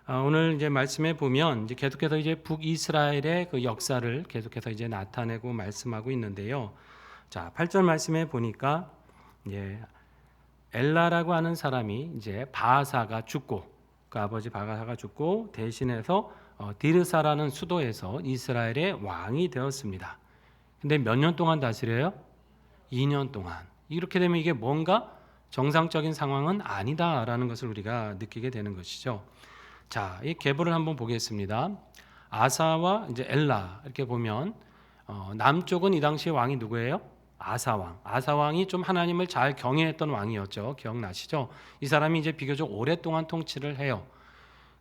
오늘 이제 말씀에 보면 이제 계속해서 이제 북이스라엘의 그 역사를 계속해서 이제 나타내고 말씀하고 있는데요. 자, 8절 말씀에 보니까 이제 엘라라고 하는 사람이 이제 바하사가 죽고 그 아버지 바하사가 죽고 대신해서 디르사라는 수도에서 이스라엘의 왕이 되었습니다. 근데 몇 년 동안 다스려요? 2년 동안. 이렇게 되면 이게 뭔가 정상적인 상황은 아니다라는 것을 우리가 느끼게 되는 것이죠. 자, 이 계보를 한번 보겠습니다. 아사와 이제 엘라 이렇게 보면 남쪽은 이 당시에 왕이 누구예요? 아사왕. 아사왕이 좀 하나님을 잘 경외했던 왕이었죠. 기억나시죠? 이 사람이 이제 비교적 오랫동안 통치를 해요.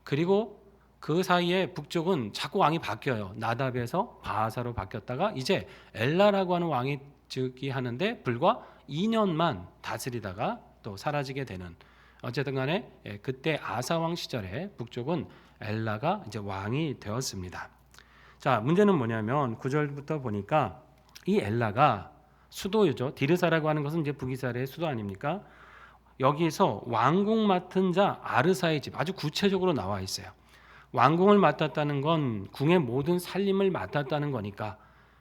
그리고 그 사이에 북쪽은 자꾸 왕이 바뀌어요. 나답에서 바하사로 바뀌었다가 이제 엘라라고 하는 왕이 즉위하는데 불과 2년만 다스리다가 또 사라지게 되는, 어쨌든 간에 그때 아사 왕 시절에 북쪽은 엘라가 이제 왕이 되었습니다. 자, 문제는 뭐냐면 9절부터 보니까 이 엘라가 수도죠. 디르사라고 하는 것은 이제 북이스라엘의 수도 아닙니까? 여기서 왕궁 맡은 자 아르사의 집, 아주 구체적으로 나와 있어요. 왕궁을 맡았다는 건 궁의 모든 살림을 맡았다는 거니까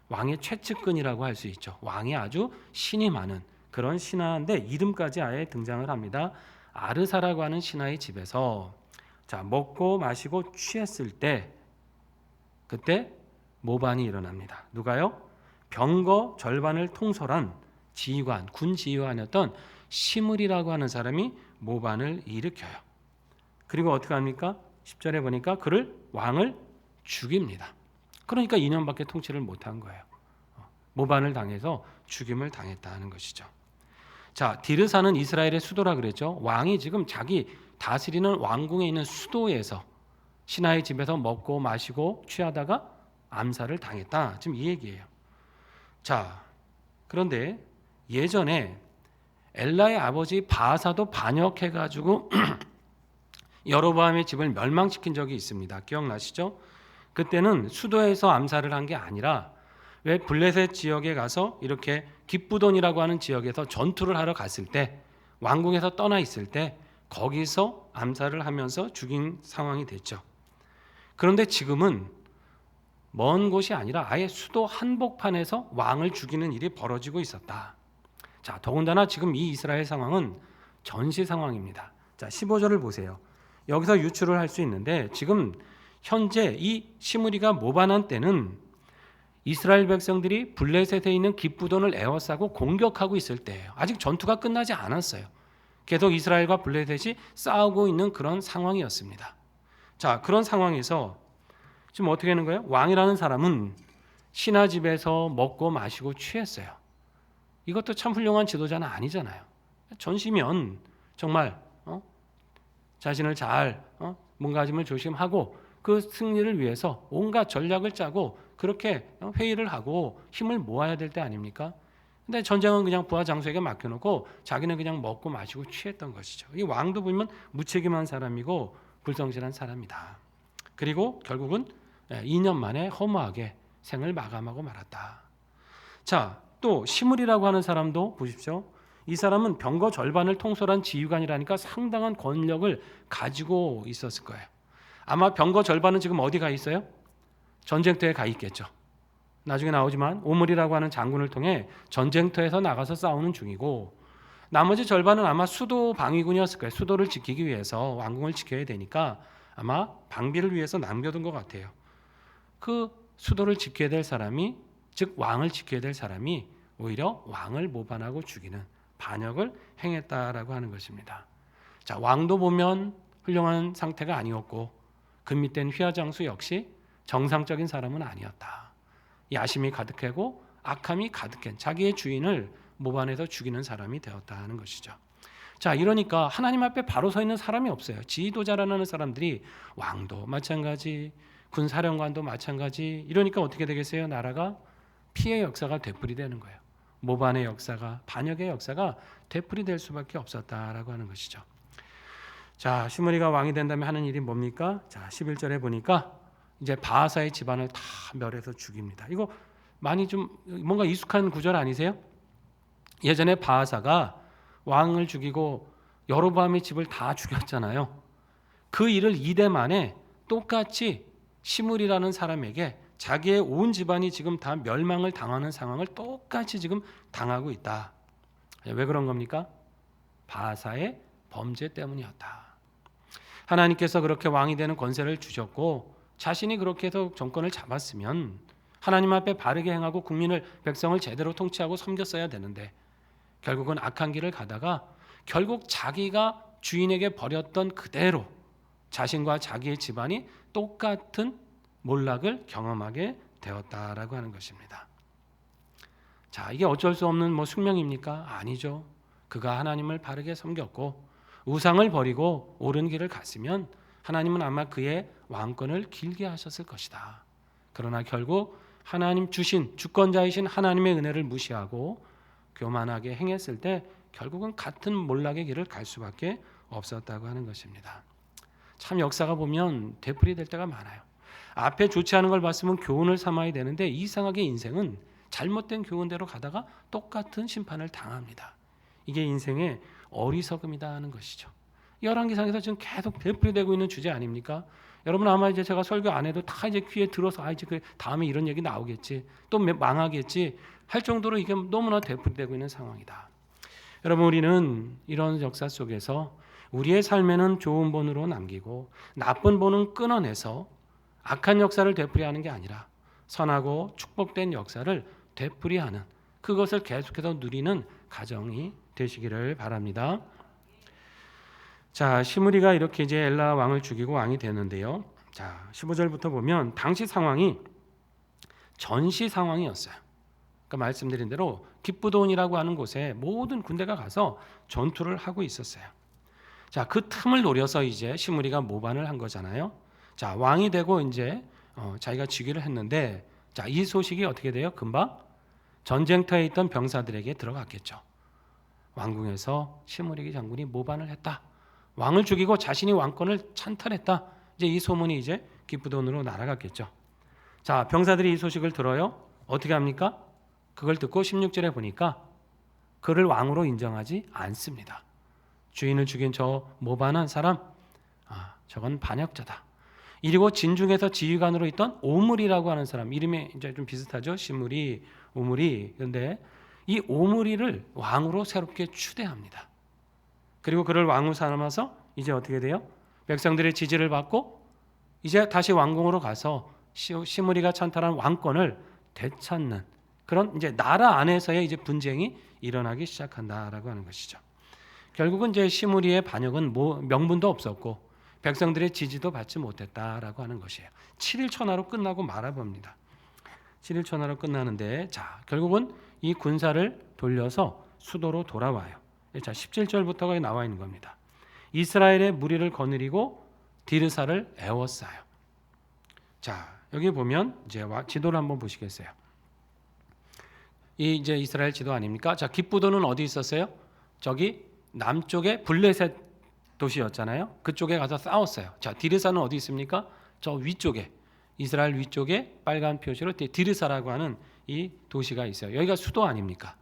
왕의 최측근이라고 할 수 있죠. 왕이 아주 신이 많은 그런 신하인데 이름까지 아예 등장을 합니다. 아르사라고 하는 신하의 집에서 자, 먹고 마시고 취했을 때 그때 모반이 일어납니다. 누가요? 병거 절반을 통솔한 지휘관, 군 지휘관이었던 시므리라고 하는 사람이 모반을 일으켜요. 그리고 어떻게 합니까? 10절에 보니까 그를 왕을 죽입니다. 그러니까 2년밖에 통치를 못한 거예요. 모반을 당해서 죽임을 당했다는 것이죠. 자, 디르사는 이스라엘의 수도라 그랬죠. 왕이 지금 자기 다스리는 왕궁에 있는 수도에서 신하의 집에서 먹고 마시고 취하다가 암살을 당했다. 지금 이 얘기예요. 자, 그런데 예전에 엘라의 아버지 바하사도 반역해가지고 여로보암의 집을 멸망시킨 적이 있습니다. 기억나시죠? 그때는 수도에서 암살을 한 게 아니라 왜 블레셋 지역에 가서 이렇게 깁부돈이라고 하는 지역에서 전투를 하러 갔을 때 왕궁에서 떠나 있을 때 거기서 암살을 하면서 죽인 상황이 됐죠. 그런데 지금은 먼 곳이 아니라 아예 수도 한복판에서 왕을 죽이는 일이 벌어지고 있었다. 자, 더군다나 지금 이 이스라엘 상황은 전시 상황입니다. 자, 15절을 보세요. 여기서 유추를 할 수 있는데 지금 현재 이 시므리가 모반한 때는 이스라엘 백성들이 블레셋에 있는 깁부돈을 에워싸고 공격하고 있을 때예요. 아직 전투가 끝나지 않았어요. 계속 이스라엘과 블레셋이 싸우고 있는 그런 상황이었습니다. 자, 그런 상황에서 지금 어떻게 하는 거예요? 왕이라는 사람은 신하 집에서 먹고 마시고 취했어요. 이것도 참 훌륭한 지도자는 아니잖아요. 전시면 정말 자신을 잘 몸가짐을 조심하고 그 승리를 위해서 온갖 전략을 짜고 그렇게 회의를 하고 힘을 모아야 될 때 아닙니까? 근데 전쟁은 그냥 부하 장수에게 맡겨놓고 자기는 그냥 먹고 마시고 취했던 것이죠. 이 왕도 보면 무책임한 사람이고 불성실한 사람이다. 그리고 결국은 2년 만에 허무하게 생을 마감하고 말았다. 자, 또 시므리라고 하는 사람도 보십시오. 이 사람은 병거 절반을 통솔한 지휘관이라니까 상당한 권력을 가지고 있었을 거예요. 아마 병거 절반은 지금 어디 가 있어요? 전쟁터에 가 있겠죠. 나중에 나오지만 오므리라고 하는 장군을 통해 전쟁터에서 나가서 싸우는 중이고 나머지 절반은 아마 수도 방위군이었을 거예요. 수도를 지키기 위해서 왕궁을 지켜야 되니까 아마 방비를 위해서 남겨둔 것 같아요. 그 수도를 지켜야 될 사람이, 즉 왕을 지켜야 될 사람이 오히려 왕을 모반하고 죽이는 반역을 행했다라고 하는 것입니다. 자, 왕도 보면 훌륭한 상태가 아니었고 그 밑엔 휘하장수 역시 정상적인 사람은 아니었다. 야심이 가득하고 악함이 가득한 자기의 주인을 모반해서 죽이는 사람이 되었다는 것이죠. 자, 이러니까 하나님 앞에 바로 서 있는 사람이 없어요. 지도자라는 사람들이 왕도 마찬가지, 군사령관도 마찬가지. 이러니까 어떻게 되겠어요? 나라가 피해 역사가 되풀이되는 거예요. 모반의 역사가, 반역의 역사가 되풀이될 수밖에 없었다라고 하는 것이죠. 자, 시므리가 왕이 된다면 하는 일이 뭡니까? 자, 11절에 보니까 이제 바하사의 집안을 다 멸해서 죽입니다. 이거 많이 좀 뭔가 익숙한 구절 아니세요? 예전에 바하사가 왕을 죽이고 여로보암의 집을 다 죽였잖아요. 그 일을 이대 만에 똑같이 시므리라는 사람에게 자기의 온 집안이 지금 다 멸망을 당하는 상황을 똑같이 지금 당하고 있다. 왜 그런 겁니까? 바사의 범죄 때문이었다. 하나님께서 그렇게 왕이 되는 권세를 주셨고 자신이 그렇게 해서 정권을 잡았으면 하나님 앞에 바르게 행하고 국민을 백성을 제대로 통치하고 섬겼어야 되는데 결국은 악한 길을 가다가 결국 자기가 주인에게 버렸던 그대로 자신과 자기의 집안이 똑같은 몰락을 경험하게 되었다라고 하는 것입니다. 자, 이게 어쩔 수 없는 숙명입니까? 아니죠. 그가 하나님을 바르게 섬겼고 우상을 버리고 옳은 길을 갔으면 하나님은 아마 그의 왕권을 길게 하셨을 것이다. 그러나 결국 하나님 주신 주권자이신 하나님의 은혜를 무시하고 교만하게 행했을 때 결국은 같은 몰락의 길을 갈 수밖에 없었다고 하는 것입니다. 참 역사가 보면 되풀이될 때가 많아요. 앞에 좋지 않은 걸 봤으면 교훈을 삼아야 되는데 이상하게 인생은 잘못된 교훈대로 가다가 똑같은 심판을 당합니다. 이게 인생의 어리석음이다 하는 것이죠. 열왕기상에서 지금 계속 되풀이되고 있는 주제 아닙니까? 여러분 아마 이제 제가 설교 안 해도 다 이제 귀에 들어서 이제 그 다음에 이런 얘기 나오겠지, 또 망하겠지 할 정도로 이게 너무나 되풀이되고 있는 상황이다. 여러분 우리는 이런 역사 속에서 우리의 삶에는 좋은 본으로 남기고 나쁜 본은 끊어내서 악한 역사를 되풀이하는 게 아니라 선하고 축복된 역사를 되풀이하는 그것을 계속해서 누리는 가정이 되시기를 바랍니다. 자, 시므리가 이렇게 이제 엘라 왕을 죽이고 왕이 되는데요. 자, 15절부터 보면 당시 상황이 전시 상황이었어요. 그러니까 말씀드린 대로 기브돈이라고 하는 곳에 모든 군대가 가서 전투를 하고 있었어요. 자, 그 틈을 노려서 이제 시므리가 모반을 한 거잖아요. 자, 왕이 되고 이제 자기가 즉위를 했는데, 자, 이 소식이 어떻게 돼요? 금방 전쟁터에 있던 병사들에게 들어갔겠죠. 왕궁에서 시므리 장군이 모반을 했다. 왕을 죽이고 자신이 왕권을 찬탈했다. 이제 이 소문이 이제 기브돈으로 날아갔겠죠. 자, 병사들이 이 소식을 들어요. 어떻게 합니까? 그걸 듣고 16절에 보니까 그를 왕으로 인정하지 않습니다. 주인을 죽인 저 모반한 사람, 저건 반역자다. 이리고 진중에서 지휘관으로 있던 오므리라고 하는 사람, 이름이 이제 좀 비슷하죠. 시므리, 오므리. 그런데 이 오므리를 왕으로 새롭게 추대합니다. 그리고 그를 왕으로 삼아서 이제 어떻게 돼요? 백성들의 지지를 받고 이제 다시 왕궁으로 가서 시므리가 찬탈한 왕권을 되찾는 그런 이제 나라 안에서의 이제 분쟁이 일어나기 시작한다라고 하는 것이죠. 결국은 이제 시므리의 반역은 명분도 없었고 백성들의 지지도 받지 못했다라고 하는 것이에요. 7일 천하로 끝나고 말아봅니다. 7일 천하로 끝나는데, 자, 결국은 이 군사를 돌려서 수도로 돌아와요. 자, 17절부터가 나와 있는 겁니다. 이스라엘의 무리를 거느리고 디르사를 에워싸요. 자, 여기 보면 이제 지도를 한번 보시겠어요? 이 이제 이스라엘 지도 아닙니까? 자, 기브돈은 어디 있었어요? 저기 남쪽에 블레셋 도시였잖아요. 그쪽에 가서 싸웠어요. 자, 디르사는 어디 있습니까? 저 위쪽에, 이스라엘 위쪽에 빨간 표시로 디르사라고 하는 이 도시가 있어요. 여기가 수도 아닙니까?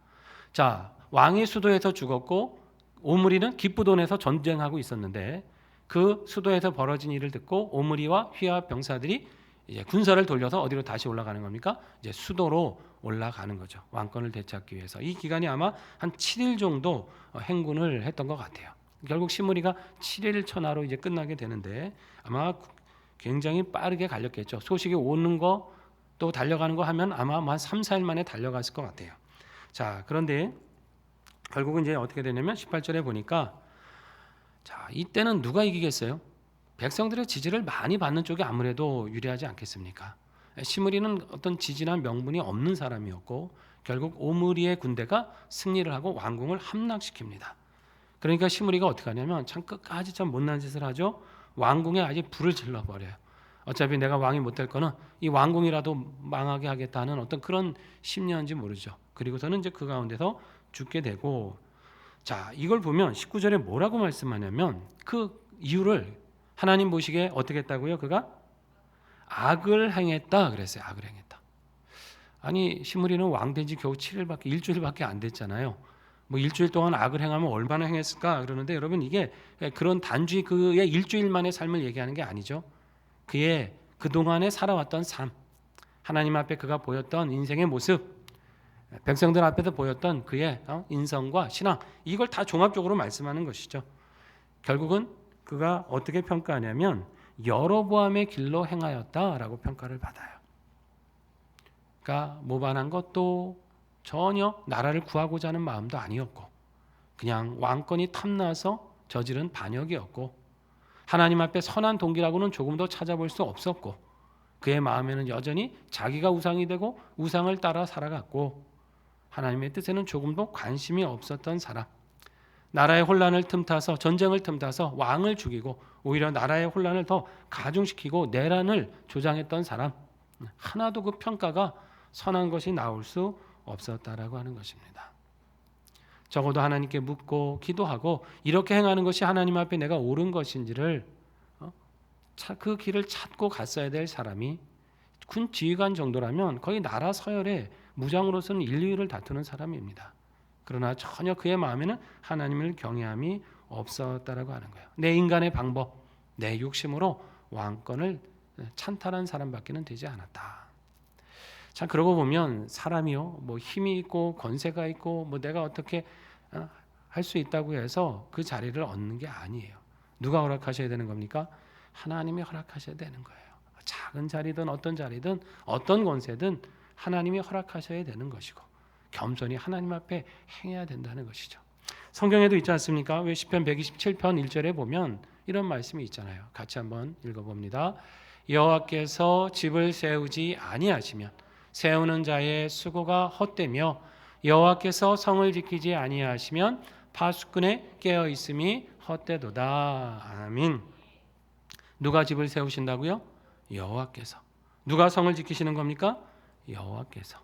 자, 왕이 수도에서 죽었고 오므리는 기브돈에서 전쟁하고 있었는데 그 수도에서 벌어진 일을 듣고 오므리와 휘하 병사들이 이제 군사를 돌려서 어디로 다시 올라가는 겁니까? 이제 수도로 올라가는 거죠. 왕권을 되찾기 위해서. 이 기간이 아마 한 7일 정도 행군을 했던 것 같아요. 결국 시므리가 7일 천하로 이제 끝나게 되는데 아마 굉장히 빠르게 갈렸겠죠. 소식이 오는 거 또 달려가는 거 하면 아마 한 3, 4일 만에 달려갔을 것 같아요. 자, 그런데 결국은 이제 어떻게 되냐면 18절에 보니까 자, 이때는 누가 이기겠어요? 백성들의 지지를 많이 받는 쪽이 아무래도 유리하지 않겠습니까? 시므리는 어떤 지지나 명분이 없는 사람이었고 결국 오므리의 군대가 승리를 하고 왕궁을 함락시킵니다. 그러니까 시므리가 어떻게 하냐면 참 끝까지 참 못난 짓을 하죠. 왕궁에 아예 불을 질러버려요. 어차피 내가 왕이 못될 거는 이 왕궁이라도 망하게 하겠다는 어떤 그런 심리인지 모르죠. 그리고서는 이제 그 가운데서 죽게 되고, 자, 이걸 보면 19절에 뭐라고 말씀하냐면 그 이유를 하나님 보시기에 어떻게 했다고요? 그가 악을 행했다 그랬어요. 악을 행했다. 아니, 시므리는 왕된 지 겨우 7일밖에 일주일밖에 안 됐잖아요. 뭐 일주일 동안 악을 행하면 얼마나 행했을까 그러는데 여러분 이게 그런 단지 그의 일주일만의 삶을 얘기하는 게 아니죠. 그의 그동안에 살아왔던 삶, 하나님 앞에 그가 보였던 인생의 모습, 백성들 앞에서 보였던 그의 인성과 신앙, 이걸 다 종합적으로 말씀하는 것이죠. 결국은 그가 어떻게 평가하냐면 여로보암의 길로 행하였다라고 평가를 받아요. 그러니까 모반한 것도 전혀 나라를 구하고자 하는 마음도 아니었고 그냥 왕권이 탐나서 저지른 반역이었고 하나님 앞에 선한 동기라고는 조금도 찾아볼 수 없었고 그의 마음에는 여전히 자기가 우상이 되고 우상을 따라 살아갔고 하나님의 뜻에는 조금도 관심이 없었던 사람, 나라의 혼란을 틈타서 전쟁을 틈타서 왕을 죽이고 오히려 나라의 혼란을 더 가중시키고 내란을 조장했던 사람, 하나도 그 평가가 선한 것이 나올 수 없었다라고 하는 것입니다. 적어도 하나님께 묻고 기도하고 이렇게 행하는 것이 하나님 앞에 내가 옳은 것인지를 그 길을 찾고 갔어야 될 사람이 군 지휘관 정도라면 거의 나라 서열에 무장으로서는 1, 2위를 다투는 사람입니다. 그러나 전혀 그의 마음에는 하나님을 경외함이 없었다라고 하는 거예요. 내 인간의 방법, 내 욕심으로 왕권을 찬탈한 사람밖에는 되지 않았다. 참 그러고 보면 사람이요, 뭐 힘이 있고 권세가 있고 뭐 내가 어떻게 할 수 있다고 해서 그 자리를 얻는 게 아니에요. 누가 허락하셔야 되는 겁니까? 하나님이 허락하셔야 되는 거예요. 작은 자리든 어떤 자리든 어떤 권세든 하나님이 허락하셔야 되는 것이고 겸손히 하나님 앞에 행해야 된다는 것이죠. 성경에도 있지 않습니까? 왜 시편 127편 1절에 보면 이런 말씀이 있잖아요. 같이 한번 읽어봅니다. 여호와께서 집을 세우지 아니하시면 세우는 자의 수고가 헛되며 여호와께서 성을 지키지 아니하시면 파수꾼의 깨어 있음이 헛되도다. 아멘. 누가 집을 세우신다고요? 여호와께서. 누가 성을 지키시는 겁니까? 여호와께서.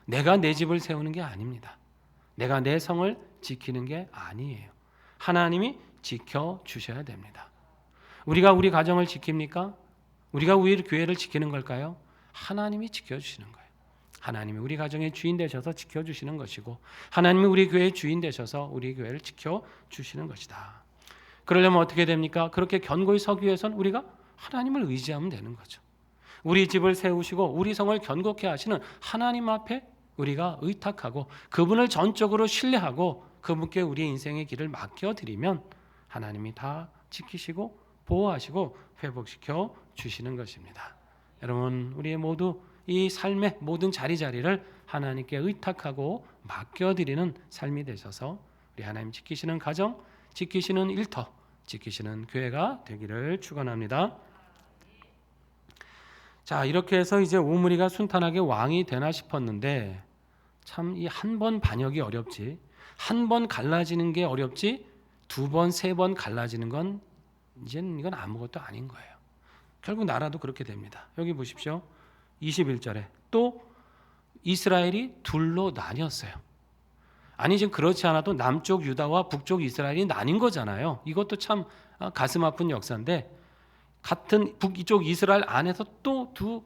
내가 내 집을 세우는 게 아닙니다. 내가 내 성을 지키는 게 아니에요. 하나님이 지켜 주셔야 됩니다. 우리가 우리 가정을 지킵니까? 우리가 우리 교회를 지키는 걸까요? 하나님이 지켜주시는 거예요. 하나님이 우리 가정의 주인 되셔서 지켜주시는 것이고 하나님이 우리 교회의 주인 되셔서 우리 교회를 지켜주시는 것이다. 그러려면 어떻게 됩니까? 그렇게 견고히 서기 위해서는 우리가 하나님을 의지하면 되는 거죠. 우리 집을 세우시고 우리 성을 견고케 하시는 하나님 앞에 우리가 의탁하고 그분을 전적으로 신뢰하고 그분께 우리의 인생의 길을 맡겨드리면 하나님이 다 지키시고 보호하시고 회복시켜 주시는 것입니다. 여러분 우리 모두 이 삶의 모든 자리자리를 하나님께 의탁하고 맡겨드리는 삶이 되셔서 우리 하나님 지키시는 가정, 지키시는 일터, 지키시는 교회가 되기를 축원합니다. 자, 이렇게 해서 이제 오므리가 순탄하게 왕이 되나 싶었는데 참 이 한 번 반역이 어렵지, 한 번 갈라지는 게 어렵지, 두 번, 세 번 갈라지는 건 이제는 이건 아무것도 아닌 거예요. 결국 나라도 그렇게 됩니다. 여기 보십시오. 21절에 또 이스라엘이 둘로 나뉘었어요. 아니 지금 그렇지 않아도 남쪽 유다와 북쪽 이스라엘이 나뉜 거잖아요. 이것도 참 가슴 아픈 역사인데 같은 북이쪽 이스라엘 안에서 또 두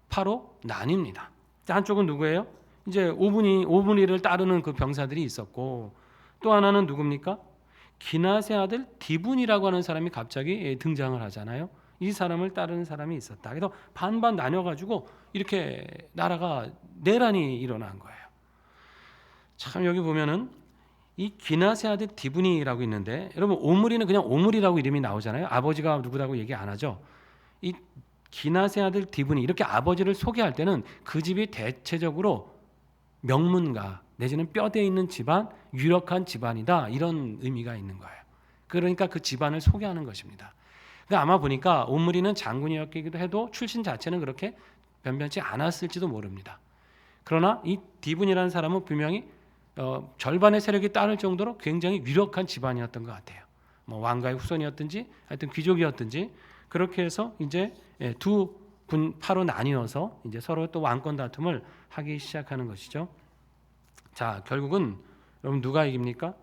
파로 나뉩니다. 한쪽은 누구예요? 이제 오므리를 따르는 그 병사들이 있었고 또 하나는 누굽니까? 기낫의 아들 디분이라고 하는 사람이 갑자기 등장을 하잖아요. 이 사람을 따르는 사람이 있었다. 그래서 반반 나뉘어가지고 이렇게 나라가 내란이 일어난 거예요. 참 여기 보면은 이 기낫의 아들 디분이라고 있는데 여러분 오므리는 그냥 오므리라고 이름이 나오잖아요. 아버지가 누구라고 얘기 안 하죠. 이 기낫의 아들 디분이 이렇게 아버지를 소개할 때는 그 집이 대체적으로 명문가 내지는 뼈대 있는 집안, 유력한 집안이다 이런 의미가 있는 거예요. 그러니까 그 집안을 소개하는 것입니다. 그러니까 아마 보니까 오므리는 장군이었기도 해도 출신 자체는 그렇게 변변치 않았을지도 모릅니다. 그러나 이 디분이라는 사람은 분명히 절반의 세력이 따를 정도로 굉장히 유력한 집안이었던 것 같아요. 뭐 왕가의 후손이었든지 하여튼 귀족이었든지 그렇게 해서 이제 두 분파로 나뉘어서 이제 서로 또 왕권 다툼을 하기 시작하는 것이죠. 자, 결국은 여러분 누가 이깁니까?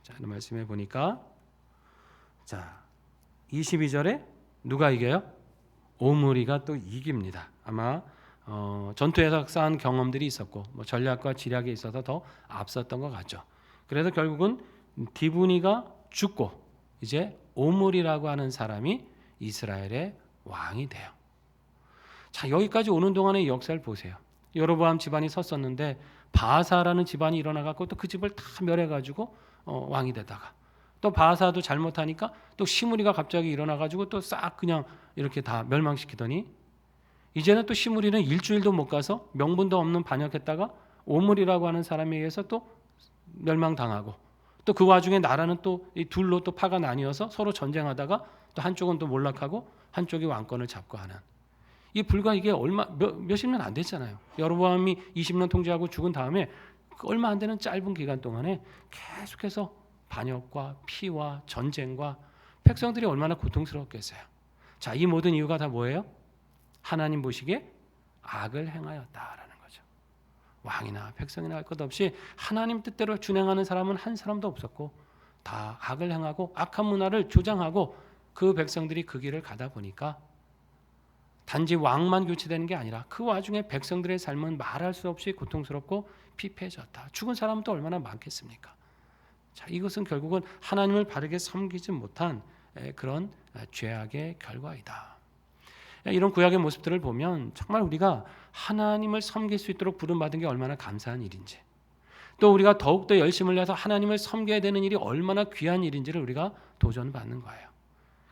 자, 말씀해 보니까 자, 22절에 누가 이겨요? 오므리가 또 이깁니다. 아마 전투에서 쌓은 경험들이 있었고 뭐 전략과 지략에 있어서 더 앞섰던 것 같죠. 그래서 결국은 디브니가 죽고 이제 오므리라고 하는 사람이 이스라엘의 왕이 돼요. 자, 여기까지 오는 동안의 역사를 보세요. 여로보암 집안이 섰었는데 바하사라는 집안이 일어나갖고 또 그 집을 다 멸해가지고 왕이 되다가 또 바하사도 잘못하니까 또 시므리가 갑자기 일어나가지고 또 싹 그냥 이렇게 다 멸망시키더니 이제는 또 시므리는 일주일도 못 가서 명분도 없는 반역했다가 오므리라고 하는 사람에 의해서 또 멸망당하고 또 그 와중에 나라는 또 이 둘로 또 파가 나뉘어서 서로 전쟁하다가 또 한쪽은 또 몰락하고 한쪽이 왕권을 잡고 하는 이 불과 이게 몇십 년 안 됐잖아요. 여로보암이 20년 통치하고 죽은 다음에 얼마 안 되는 짧은 기간 동안에 계속해서 반역과 피와 전쟁과 백성들이 얼마나 고통스러웠겠어요. 자, 이 모든 이유가 다 뭐예요? 하나님 보시기에 악을 행하였다라는 거죠. 왕이나 백성이나 할 것 없이 하나님 뜻대로 준행하는 사람은 한 사람도 없었고 다 악을 행하고 악한 문화를 조장하고 그 백성들이 그 길을 가다 보니까 단지 왕만 교체되는 게 아니라 그 와중에 백성들의 삶은 말할 수 없이 고통스럽고 피폐해졌다. 죽은 사람은 또 얼마나 많겠습니까? 자, 이것은 결국은 하나님을 바르게 섬기지 못한 그런 죄악의 결과이다. 이런 구약의 모습들을 보면 정말 우리가 하나님을 섬길 수 있도록 부름받은 게 얼마나 감사한 일인지, 또 우리가 더욱더 열심을 내서 하나님을 섬겨야 되는 일이 얼마나 귀한 일인지를 우리가 도전받는 거예요.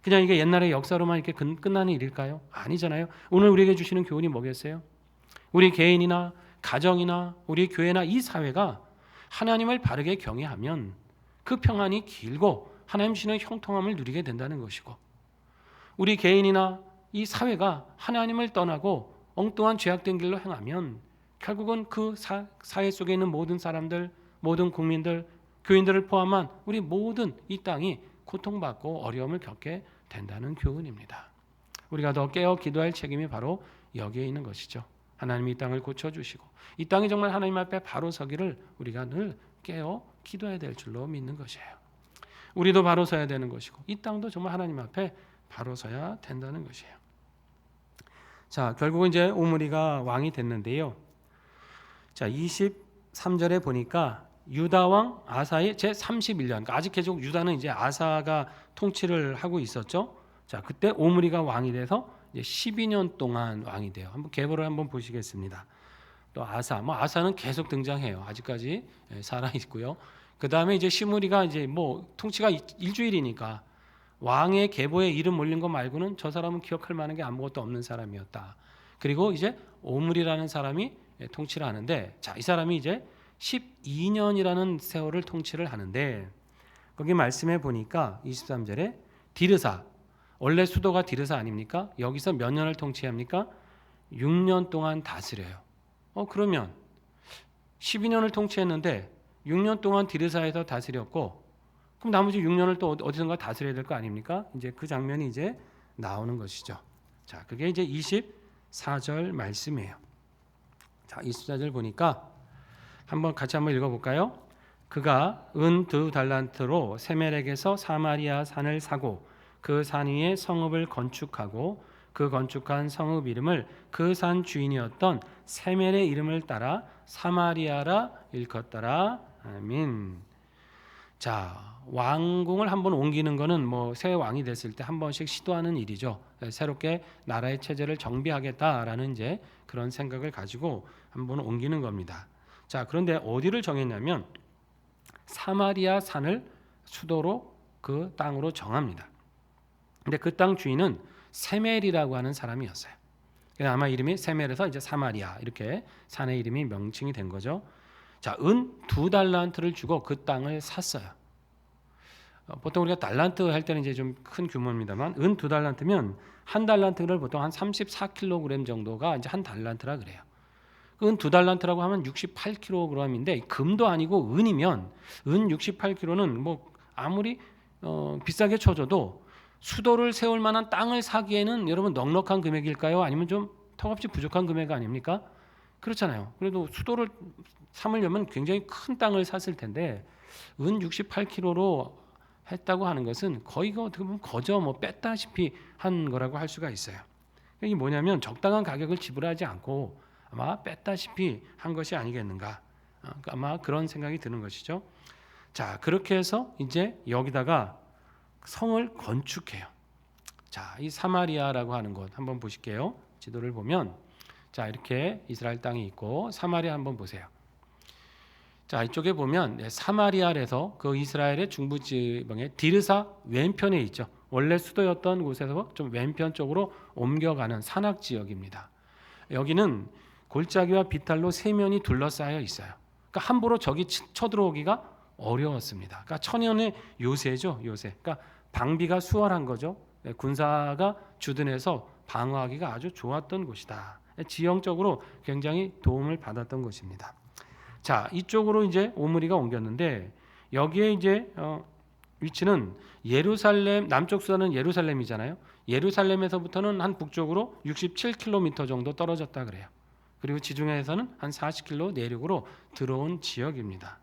그냥 이게 옛날의 역사로만 이렇게 끝나는 일일까요? 아니잖아요. 오늘 우리에게 주시는 교훈이 뭐겠어요? 우리 개인이나 가정이나 우리 교회나 이 사회가 하나님을 바르게 경외하면 그 평안이 길고 하나님 주시는 형통함을 누리게 된다는 것이고, 우리 개인이나 이 사회가 하나님을 떠나고 엉뚱한 죄악된 길로 행하면 결국은 그 사회 속에 있는 모든 사람들, 모든 국민들, 교인들을 포함한 우리 모든 이 땅이 고통받고 어려움을 겪게 된다는 교훈입니다. 우리가 더 깨어 기도할 책임이 바로 여기에 있는 것이죠. 하나님이 이 땅을 고쳐주시고 이 땅이 정말 하나님 앞에 바로 서기를 우리가 늘 깨어 기도해야 될 줄로 믿는 것이에요. 우리도 바로 서야 되는 것이고 이 땅도 정말 하나님 앞에 바로 서야 된다는 것이에요. 자, 결국은 이제 오므리가 왕이 됐는데요. 자, 23절에 보니까 유다 왕 아사의 제 31년, 그러니까 아직 계속 유다는 이제 아사가 통치를 하고 있었죠. 자, 그때 오므리가 왕이 돼서 이제 12년 동안 왕이 돼요. 한번 계보를 한번 보시겠습니다. 또 아사는 계속 등장해요. 아직까지 살아 있고요. 그 다음에 이제 시므리가 이제 뭐 통치가 일주일이니까 왕의 계보에 이름 올린 거 말고는 저 사람은 기억할 만한 게 아무것도 없는 사람이었다. 그리고 이제 오므리라는 사람이 통치를 하는데, 자, 이 사람이 이제 12년이라는 세월을 통치를 하는데, 거기 말씀해 보니까 23절에 디르사, 원래 수도가 디르사 아닙니까? 여기서 몇 년을 통치합니까? 6년 동안 다스려요. 그러면 12년을 통치했는데 6년 동안 디르사에서 다스렸고, 그럼 나머지 6년을 또 어디선가 다스려야 될 거 아닙니까? 이제 그 장면이 이제 나오는 것이죠. 자, 그게 이제 24절 말씀이에요. 자, 24절 보니까 같이 한번 읽어볼까요? 그가 은 2달란트로 세멜에게서 사마리아 산을 사고 그 산 위에 성읍을 건축하고 그 건축한 성읍 이름을 그 산 주인이었던 세멜의 이름을 따라 사마리아라 일컫더라. 아멘. 자, 왕궁을 한번 옮기는 거는 뭐 새 왕이 됐을 때 한 번씩 시도하는 일이죠. 새롭게 나라의 체제를 정비하겠다라는 이제 그런 생각을 가지고 한번 옮기는 겁니다. 자, 그런데 어디를 정했냐면 사마리아 산을 수도로 그 땅으로 정합니다. 근데 그 땅 주인은 세멜이라고 하는 사람이었어요. 아마 이름이 세멜에서 이제 사마리아 이렇게 산의 이름이 명칭이 된 거죠. 자, 은 2달란트를 주고 그 땅을 샀어요. 보통 우리가 달란트 할 때는 이제 좀 큰 규모입니다만, 은 2달란트면 한 달란트를 보통 한 34kg 정도가 이제 한 달란트라 그래요. 은 2달란트라고 하면 68kg인데 금도 아니고 은이면 은 68kg는 뭐 아무리 비싸게 쳐줘도 수도를 세울 만한 땅을 사기에는 여러분 넉넉한 금액일까요? 아니면 좀 턱없이 부족한 금액 아닙니까? 그렇잖아요. 그래도 수도를 삼으려면 굉장히 큰 땅을 샀을 텐데 은 68kg로 했다고 하는 것은 거의 어떻게 보면 거저 뭐 뺐다시피 한 거라고 할 수가 있어요. 이게 뭐냐면 적당한 가격을 지불하지 않고 아마 뺐다시피 한 것이 아니겠는가. 아마 그런 생각이 드는 것이죠. 자, 그렇게 해서 이제 여기다가 성을 건축해요. 자, 이 사마리아라고 하는 곳 한번 보실게요. 지도를 보면 자, 이렇게 이스라엘 땅이 있고 사마리아 한번 보세요. 자, 이쪽에 보면 사마리아에서 그 이스라엘의 중부 지방의 디르사 왼편에 있죠. 원래 수도였던 곳에서 좀 왼편 쪽으로 옮겨가는 산악 지역입니다. 여기는 골짜기와 비탈로 세면이 둘러싸여 있어요. 그러니까 함부로 적이 쳐들어오기가 어려웠습니다. 그러니까 천연의 요새죠, 요새. 그러니까 방비가 수월한 거죠. 군사가 주둔해서 방어하기가 아주 좋았던 곳이다. 지형적으로 굉장히 도움을 받았던 곳입니다. 자, 이쪽으로 이제 오므리가 옮겼는데 여기에 이제 위치는 예루살렘, 남쪽 수도는 예루살렘이잖아요. 예루살렘에서부터는 한 북쪽으로 67km 정도 떨어졌다 그래요. 그리고 지중해에서는 한 40km 내륙으로 들어온 지역입니다.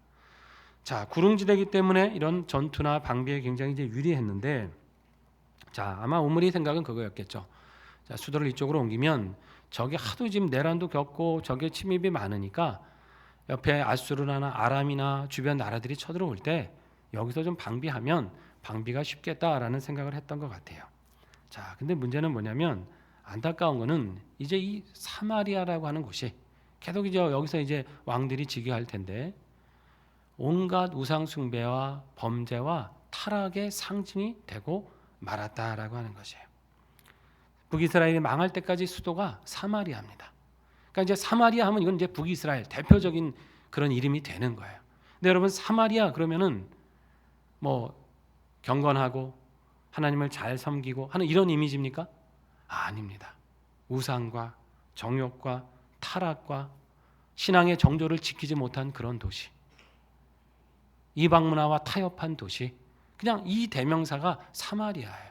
자, 구릉지대이기 때문에 이런 전투나 방비에 굉장히 이제 유리했는데, 자, 아마 오므리 생각은 그거였겠죠. 자, 수도를 이쪽으로 옮기면 적이 하도 지금 내란도 겪고 적의 침입이 많으니까 옆에 아수르나 아람이나 주변 나라들이 쳐들어올 때 여기서 좀 방비하면 방비가 쉽겠다라는 생각을 했던 것 같아요. 자, 근데 문제는 뭐냐면 안타까운 거는 이제 이 사마리아라고 하는 곳이 계속 이제 여기서 이제 왕들이 즉위할 텐데 온갖 우상 숭배와 범죄와 타락의 상징이 되고 말았다라고 하는 것이에요. 북이스라엘이 망할 때까지 수도가 사마리아입니다. 그러니까 이제 사마리아 하면 이건 이제 북이스라엘 대표적인 그런 이름이 되는 거예요. 근데 여러분 사마리아 그러면은 뭐 경건하고 하나님을 잘 섬기고 하는 이런 이미지입니까? 아닙니다. 우상과 정욕과 타락과 신앙의 정조를 지키지 못한 그런 도시, 이방 문화와 타협한 도시, 그냥 이 대명사가 사마리아예요.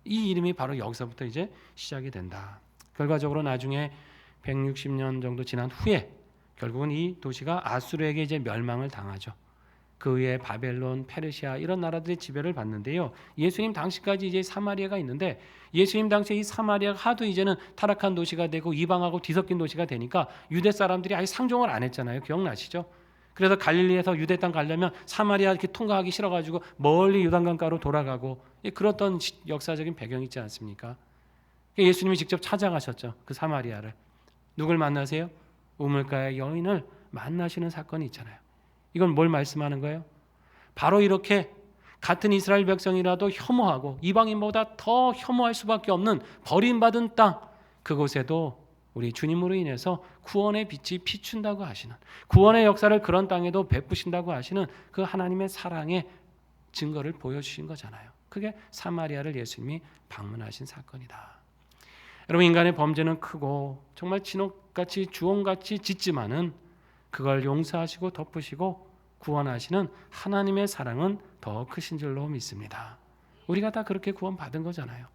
이 이름이 바로 여기서부터 이제 시작이 된다. 결과적으로 나중에 160년 정도 지난 후에 결국은 이 도시가 아수르에게 이제 멸망을 당하죠. 그 위에 바벨론, 페르시아 이런 나라들의 지배를 받는데요. 예수님 당시까지 이제 사마리아가 있는데 예수님 당시에 이 사마리아가 하도 이제는 타락한 도시가 되고 이방하고 뒤섞인 도시가 되니까 유대 사람들이 아예 상종을 안 했잖아요. 기억나시죠? 그래서 갈릴리에서 유대 땅 가려면 사마리아 이렇게 통과하기 싫어가지고 멀리 요단강가로 돌아가고 그랬던 역사적인 배경이 있지 않습니까? 예수님이 직접 찾아가셨죠. 그 사마리아를. 누굴 만나세요? 우물가의 여인을 만나시는 사건이 있잖아요. 이건 뭘 말씀하는 거예요? 바로 이렇게 같은 이스라엘 백성이라도 혐오하고 이방인보다 더 혐오할 수밖에 없는 버림받은 땅, 그곳에도 우리 주님으로 인해서 구원의 빛이 비춘다고 하시는, 구원의 역사를 그런 땅에도 베푸신다고 하시는 그 하나님의 사랑의 증거를 보여주신 거잖아요. 그게 사마리아를 예수님이 방문하신 사건이다. 여러분, 인간의 범죄는 크고 정말 진옥같이 주홍같이 짙지만은 그걸 용서하시고 덮으시고 구원하시는 하나님의 사랑은 더 크신 줄로 믿습니다. 우리가 다 그렇게 구원받은 거잖아요.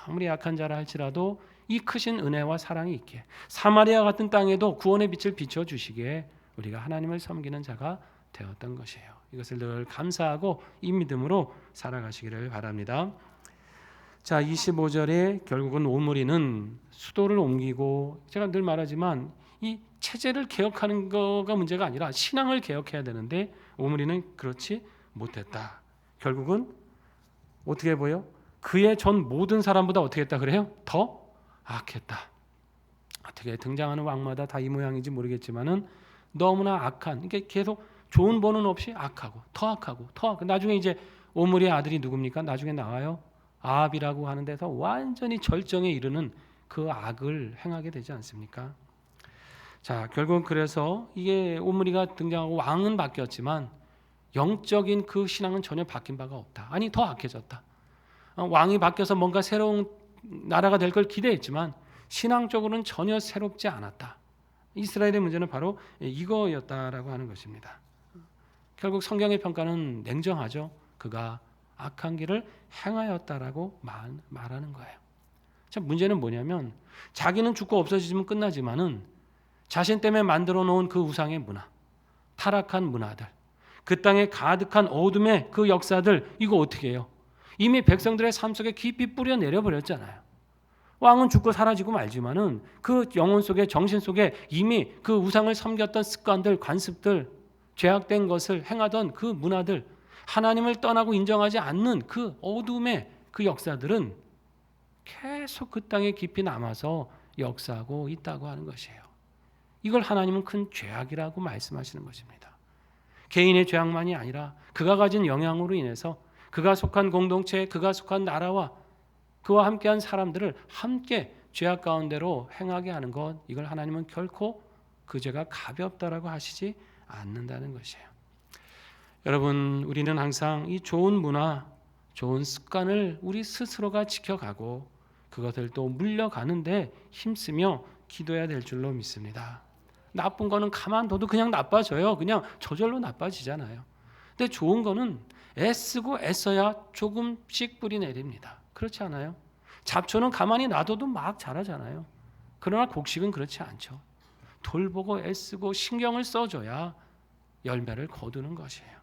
아무리 약한 자라 할지라도 이 크신 은혜와 사랑이 있기에 사마리아 같은 땅에도 구원의 빛을 비춰주시기에 우리가 하나님을 섬기는 자가 되었던 것이에요. 이것을 늘 감사하고 이 믿음으로 살아가시기를 바랍니다. 자, 25절에 결국은 오므리는 수도를 옮기고, 제가 늘 말하지만 이 체제를 개혁하는 거가 문제가 아니라 신앙을 개혁해야 되는데 오므리는 그렇지 못했다. 결국은 어떻게 보여? 그의 전 모든 사람보다 어떻게 했다 그래요? 더 악했다. 어떻게 등장하는 왕마다 다 이 모양인지 모르겠지만은 너무나 악한, 이게 계속 좋은 번은 없이 악하고 더 악하고 더 악하고. 나중에 이제 오므리의 아들이 누굽니까? 나중에 나와요. 아합이라고 하는 데서 완전히 절정에 이르는 그 악을 행하게 되지 않습니까? 자, 결국은 그래서 이게 오므리가 등장하고 왕은 바뀌었지만 영적인 그 신앙은 전혀 바뀐 바가 없다. 아니, 더 악해졌다. 왕이 바뀌어서 뭔가 새로운 나라가 될 걸 기대했지만 신앙적으로는 전혀 새롭지 않았다. 이스라엘의 문제는 바로 이거였다라고 하는 것입니다. 결국 성경의 평가는 냉정하죠. 그가 악한 길을 행하였다라고 말하는 거예요. 자, 문제는 뭐냐면 자기는 죽고 없어지면 끝나지만은 자신 때문에 만들어 놓은 그 우상의 문화, 타락한 문화들, 그 땅에 가득한 어둠의 그 역사들, 이거 어떻게 해요? 이미 백성들의 삶 속에 깊이 뿌려 내려버렸잖아요. 왕은 죽고 사라지고 말지만은 그 영혼 속에, 정신 속에 이미 그 우상을 섬겼던 습관들, 관습들, 죄악된 것을 행하던 그 문화들, 하나님을 떠나고 인정하지 않는 그 어둠의 그 역사들은 계속 그 땅에 깊이 남아서 역사하고 있다고 하는 것이에요. 이걸 하나님은 큰 죄악이라고 말씀하시는 것입니다. 개인의 죄악만이 아니라 그가 가진 영향으로 인해서 그가 속한 공동체, 그가 속한 나라와 그와 함께한 사람들을 함께 죄악 가운데로 행하게 하는 것, 이걸 하나님은 결코 그 죄가 가볍다라고 하시지 않는다는 것이에요. 여러분, 우리는 항상 이 좋은 문화, 좋은 습관을 우리 스스로가 지켜가고 그것을 또 물려가는데 힘쓰며 기도해야 될 줄로 믿습니다. 나쁜 거는 가만둬도 그냥 나빠져요. 그냥 저절로 나빠지잖아요. 근데 좋은 거는 애쓰고 애써야 조금씩 뿌리 내립니다. 그렇지 않아요? 잡초는 가만히 놔둬도 막 자라잖아요. 그러나 곡식은 그렇지 않죠. 돌보고 애쓰고 신경을 써줘야 열매를 거두는 것이에요.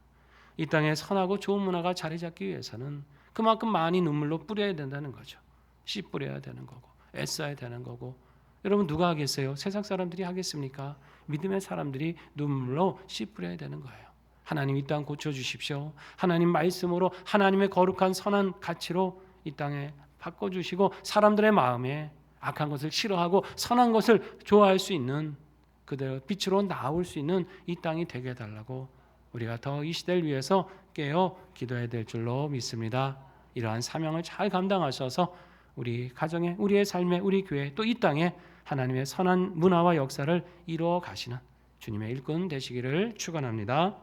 이 땅에 선하고 좋은 문화가 자리 잡기 위해서는 그만큼 많이 눈물로 뿌려야 된다는 거죠. 씨 뿌려야 되는 거고 애써야 되는 거고. 여러분, 누가 하겠어요? 세상 사람들이 하겠습니까? 믿음의 사람들이 눈물로 씨 뿌려야 되는 거예요. 하나님 이 땅 고쳐주십시오. 하나님 말씀으로 하나님의 거룩한 선한 가치로 이 땅에 바꿔주시고 사람들의 마음에 악한 것을 싫어하고 선한 것을 좋아할 수 있는, 그대로 빛으로 나올 수 있는 이 땅이 되게 해달라고 우리가 더 이 시대를 위해서 깨어 기도해야 될 줄로 믿습니다. 이러한 사명을 잘 감당하셔서 우리 가정에, 우리의 삶에, 우리 교회, 또 이 땅에 하나님의 선한 문화와 역사를 이루어 가시는 주님의 일꾼 되시기를 축원합니다.